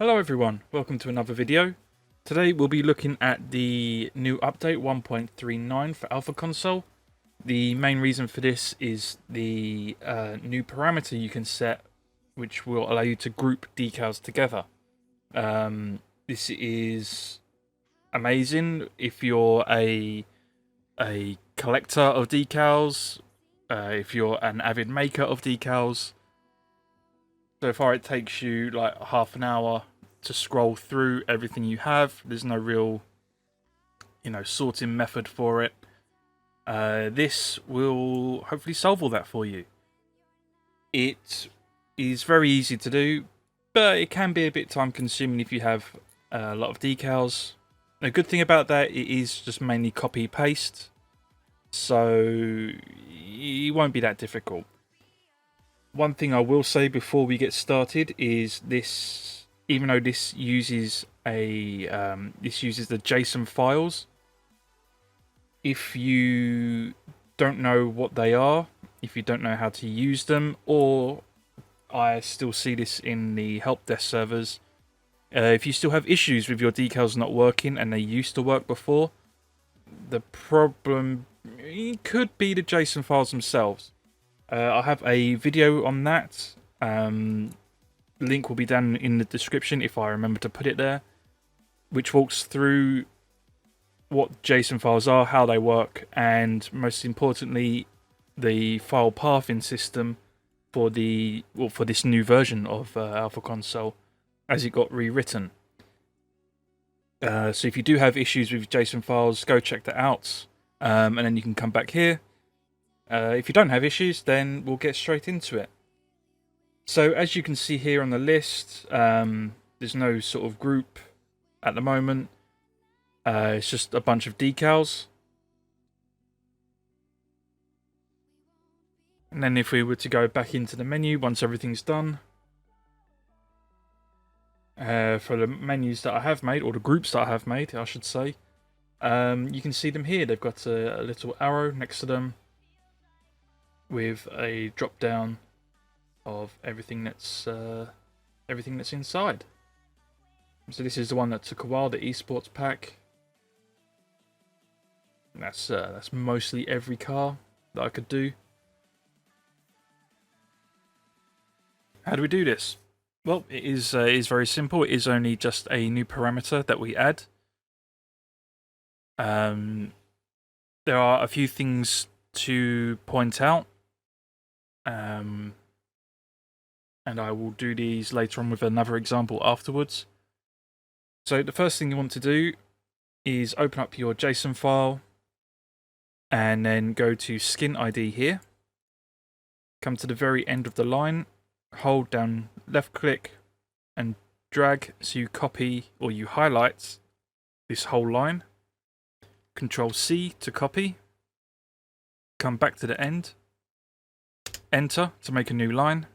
Hello everyone, welcome to another video. Today we'll be looking at the new update 1.39 for Alpha Console. The main reason for this is the new parameter you can set which will allow you to group decals together. This is amazing if you're a collector of decals, if you're an avid maker of decals. So far it takes you like half an hour to scroll through everything you have. There's no real, sorting method for it. This will hopefully solve all that for you. It is very easy to do, but it can be a bit time consuming if you have a lot of decals. The good thing about that, it is just mainly copy paste, so it won't be that difficult. One thing I will say before we get started is this, even though this uses the JSON files, if you don't know what they are, if you don't know how to use them, or I still see this in the help desk servers, if you still have issues with your decals not working and they used to work before, the problem could be the JSON files themselves. I have a video on that. Link will be down in the description if I remember to put it there, which walks through what JSON files are, how they work, and most importantly, the file pathing system for this new version of Alpha Console as it got rewritten. So if you do have issues with JSON files, go check that out, and then you can come back here. If you don't have issues, then we'll get straight into it. So as you can see here on the list, there's no sort of group at the moment. It's just a bunch of decals. And then if we were to go back into the menu once everything's done, for the menus that I have made, or the groups that I have made, I should say, you can see them here. They've got a little arrow next to them with a drop down of everything that's inside. So this is the one that took a while, the esports pack. And that's mostly every car that I could do. How do we do this? Well, it is very simple. It is only just a new parameter that we add. There are a few things to point out. And I will do these later on with another example afterwards. So the first thing you want to do is open up your JSON file and then go to skin ID here. Come to the very end of the line, hold down left click and drag so you copy or you highlight this whole line. Control C to copy. Come back to the end. Enter to make a new line.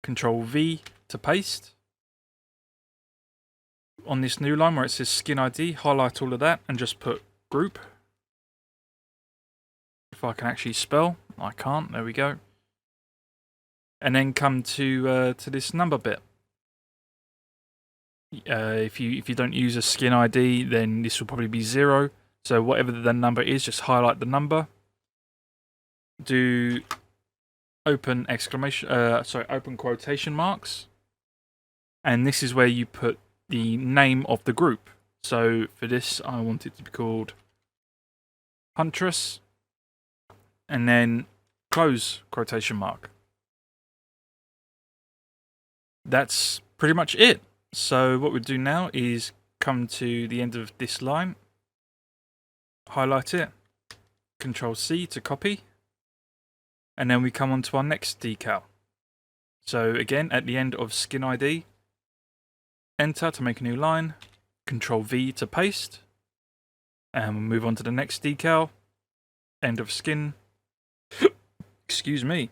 Control V to paste. On this new line where it says skin ID, highlight all of that and just put group. If I can actually spell, I can't. There we go. And then come to this number bit. If you don't use a skin ID, then this will probably be 0. So whatever the number is, just highlight the number. Do open open quotation marks, and this is where you put the name of the group. So for this, I want it to be called Huntress, and then close quotation mark. That's pretty much it. So what we do now is come to the end of this line, highlight it, Control C to copy. And then we come on to our next decal. So again, at the end of skin ID, enter to make a new line, Control V to paste, and we'll move on to the next decal, end of skin, excuse me,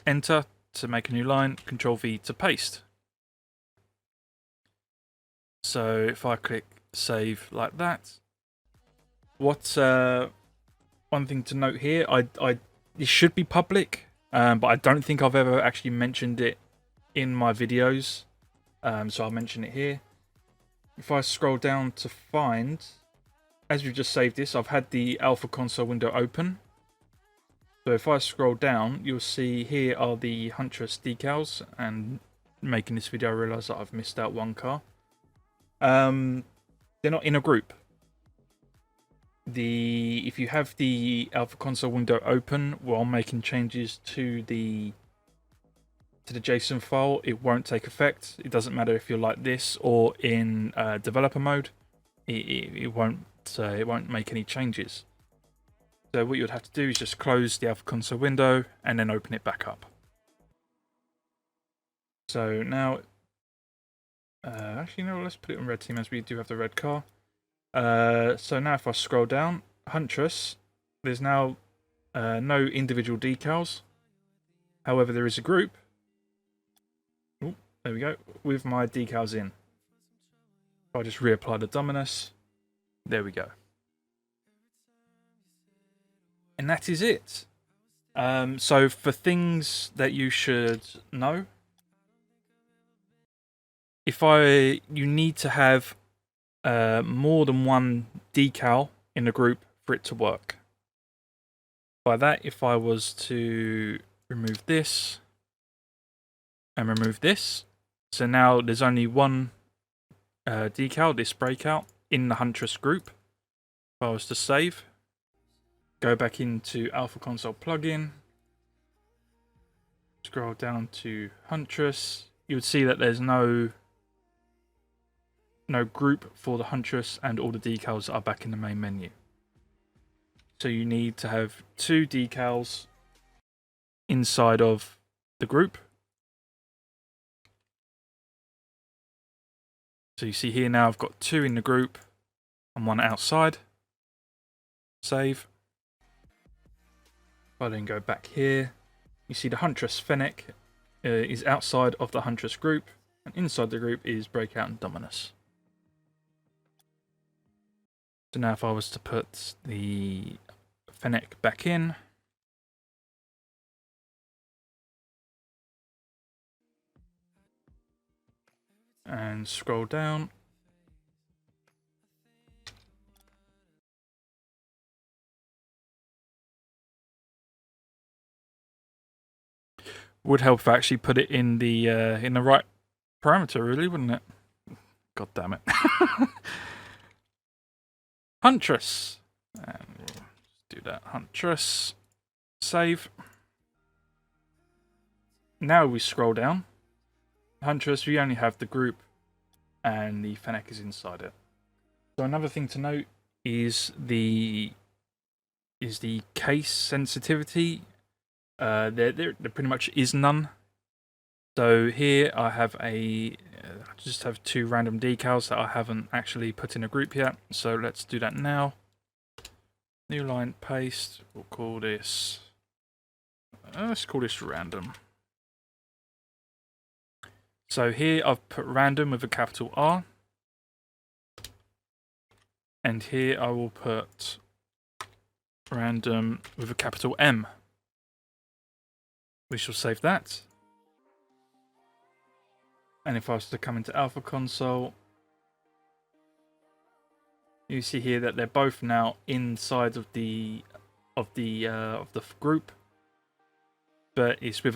enter to make a new line, Control V to paste. So if I click save like that, one thing to note here, it should be public, but I don't think I've ever actually mentioned it in my videos. So I'll mention it here. if I scroll down to find, as we've just saved this, I've had the Alpha console window open. So if I scroll down, you'll see here are the Huntress decals, and making this video I realise that I've missed out one car. They're not in a group. If you have the Alpha console window open while making changes to the JSON file, it won't take effect. It doesn't matter if you're like this or in developer mode. It won't make any changes. So what you'd have to do is just close the Alpha console window and then open it back up. So now, actually no, let's put it on red team as we do have the red car. So now if I scroll down, Huntress, there's now no individual decals. However, there is a group. Ooh, there we go, with my decals in. I'll just reapply the Dominus. There we go. And that is it. So for things that you should know, you need to have more than one decal in a group for it to work. By that, if I was to remove this and remove this, so now there's only one decal, this breakout, in the Huntress group. If I was to save, go back into Alpha Console plugin, scroll down to Huntress, you would see that there's no group for the Huntress, and all the decals are back in the main menu. So you need to have two decals inside of the group. So you see here now I've got two in the group and one outside. Save. If I then go back here, you see the Huntress Fennec is outside of the Huntress group, and inside the group is Breakout and Dominus. So now if I was to put the Fennec back in, and scroll down, would help if I actually put it in the right parameter, really, wouldn't it? God damn it. Huntress. And we'll just do that. Huntress. Save. Now we scroll down. Huntress, we only have the group and the Fennec is inside it. So another thing to note is the case sensitivity. There pretty much is none. So here I have just have two random decals that I haven't actually put in a group yet. So let's do that now. New line, paste. We'll call this. Let's call this random. So here I've put random with a capital R. And here I will put random with a capital M. We shall save that. And if I was to come into Alpha Console, you see here that they're both now inside of the group, but it's with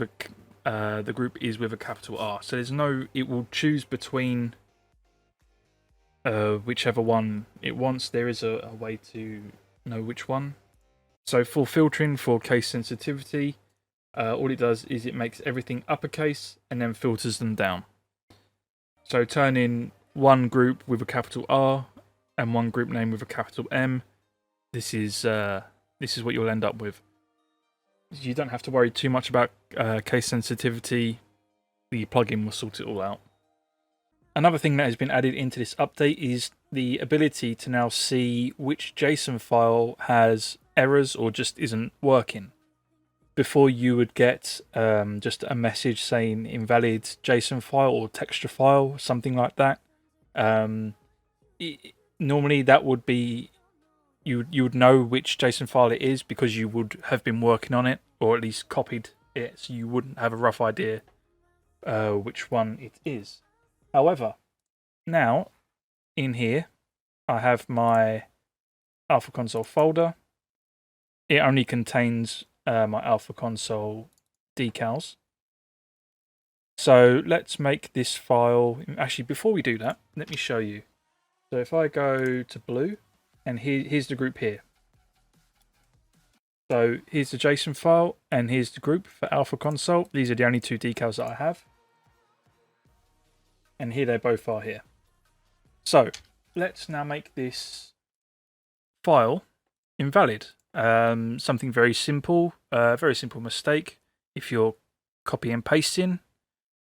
the group is with a capital R. So there's no. It will choose between whichever one it wants. There is a way to know which one. So for filtering for case sensitivity, all it does is it makes everything uppercase and then filters them down. So turn in one group with a capital R and one group name with a capital M. This is what you'll end up with. You don't have to worry too much about case sensitivity. The plugin will sort it all out. Another thing that has been added into this update is the ability to now see which JSON file has errors or just isn't working. Before you would get just a message saying invalid JSON file or texture file, something like that. Normally that would be, you would know which JSON file it is because you would have been working on it, or at least copied it, so you wouldn't have a rough idea which one it is. However, now in here, I have my Alpha Console folder. It only contains my Alpha Console decals. So let's make this file. Actually, before we do that, let me show you. So if I go to blue, and here's the group here. So here's the JSON file, and here's the group for Alpha Console. These are the only two decals that I have. And here they both are here. So let's now make this file invalid. Something very simple, very simple mistake. If you're copy and pasting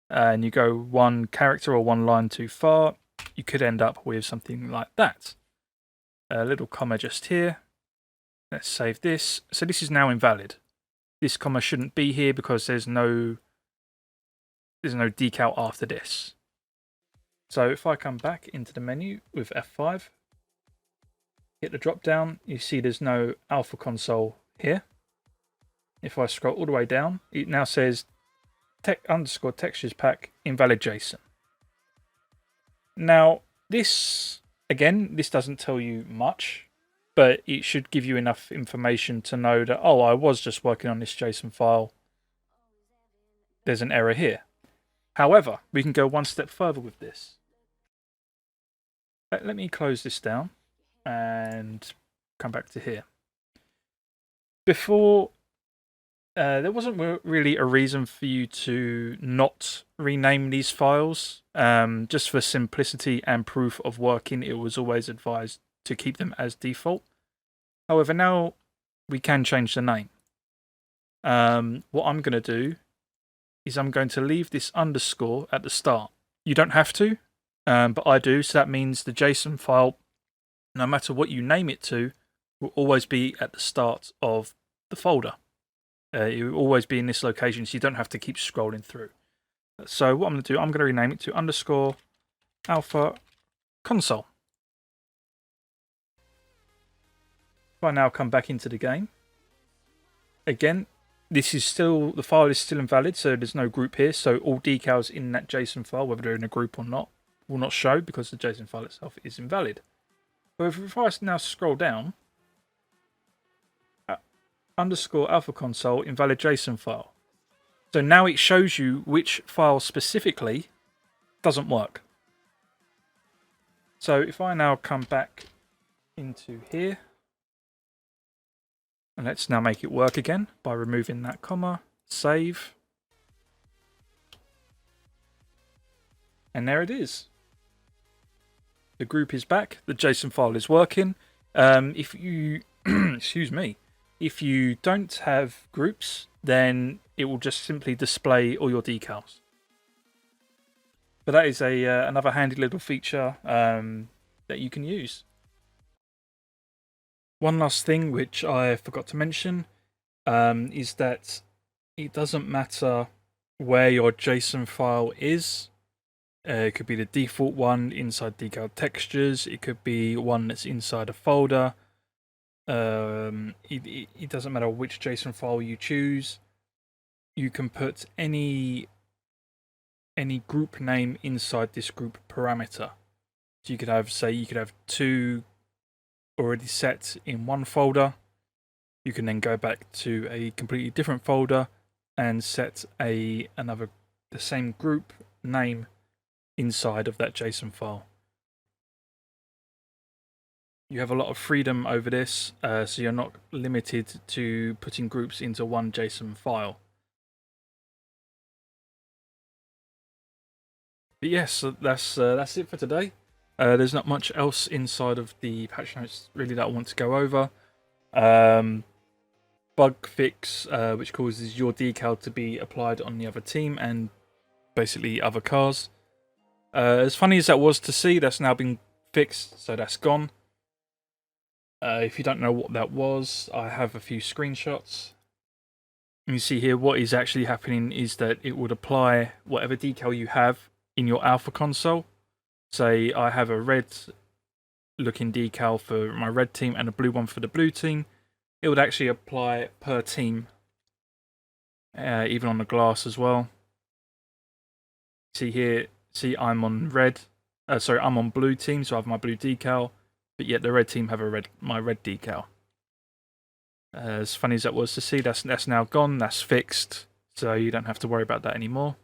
and you go one character or one line too far, you could end up with something like that. A little comma just here. Let's save this. So this is now invalid. This comma shouldn't be here because there's no decal after this. So if I come back into the menu with F5, hit the drop down, you see there's no Alpha Console here. If I scroll all the way down, it now says _textures pack invalid JSON. Now this, again, this doesn't tell you much, but it should give you enough information to know that, oh, I was just working on this JSON file. There's an error here. However, we can go one step further with this. Let me close this down and come back to here. Before, there wasn't really a reason for you to not rename these files. Just for simplicity and proof of working, it was always advised to keep them as default. However, now we can change the name. What I'm going to do is I'm going to leave this underscore at the start. You don't have to, but I do. So that means the JSON file, no matter what you name it to, will always be at the start of the folder. It will always be in this location, so you don't have to keep scrolling through. So what I'm going to do, I'm going to rename it to underscore Alpha Console. If I now come back into the game, again, this is still, the file is still invalid, so there's no group here. So all decals in that JSON file, whether they're in a group or not, will not show because the JSON file itself is invalid. But if I now scroll down, underscore Alpha Console invalid JSON file. So now it shows you which file specifically doesn't work. So if I now come back into here, and let's now make it work again by removing that comma, save. And there it is. The group is back, the JSON file is working. If you, excuse me, if you don't have groups, then it will just simply display all your decals. But that is another handy little feature that you can use. One last thing which I forgot to mention is that it doesn't matter where your JSON file is. It could be the default one inside decal textures. It could be one that's inside a folder. It doesn't matter which JSON file you choose. You can put any group name inside this group parameter. So you could have, say, you could have two already set in one folder. You can then go back to a completely different folder and set the same group name inside of that JSON file. You have a lot of freedom over this, so you're not limited to putting groups into one JSON file. But yes, so that's it for today. There's not much else inside of the patch notes really that I want to go over. Bug fix, which causes your decal to be applied on the other team and basically other cars. As funny as that was to see, that's now been fixed, so that's gone. If you don't know what that was, I have a few screenshots. You see here what is actually happening is that it would apply whatever decal you have in your Alpha console. Say I have a red looking decal for my red team and a blue one for the blue team. It would actually apply per team, even on the glass as well. See here, see I'm on red, Sorry, I'm on blue team, so I have my blue decal, but yet the red team have my red decal. As funny as that was to see, that's now gone. That's fixed, so you don't have to worry about that anymore.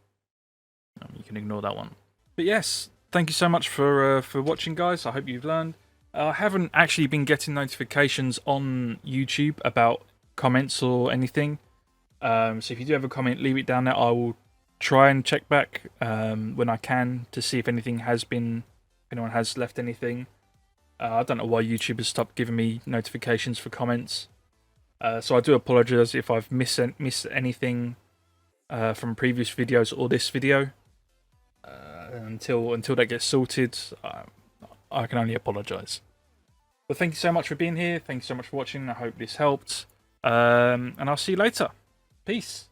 You can ignore that one. But yes, thank you so much for watching, guys. I hope you've learned. I haven't actually been getting notifications on YouTube about comments or anything. So if you do have a comment, leave it down there. I will try and check back when I can to see if anyone has left anything. I don't know why YouTube has stopped giving me notifications for comments. So I do apologise if I've missed anything from previous videos or this video. Until that gets sorted, I can only apologise. But thank you so much for being here. Thank you so much for watching. I hope this helped. And I'll see you later. Peace.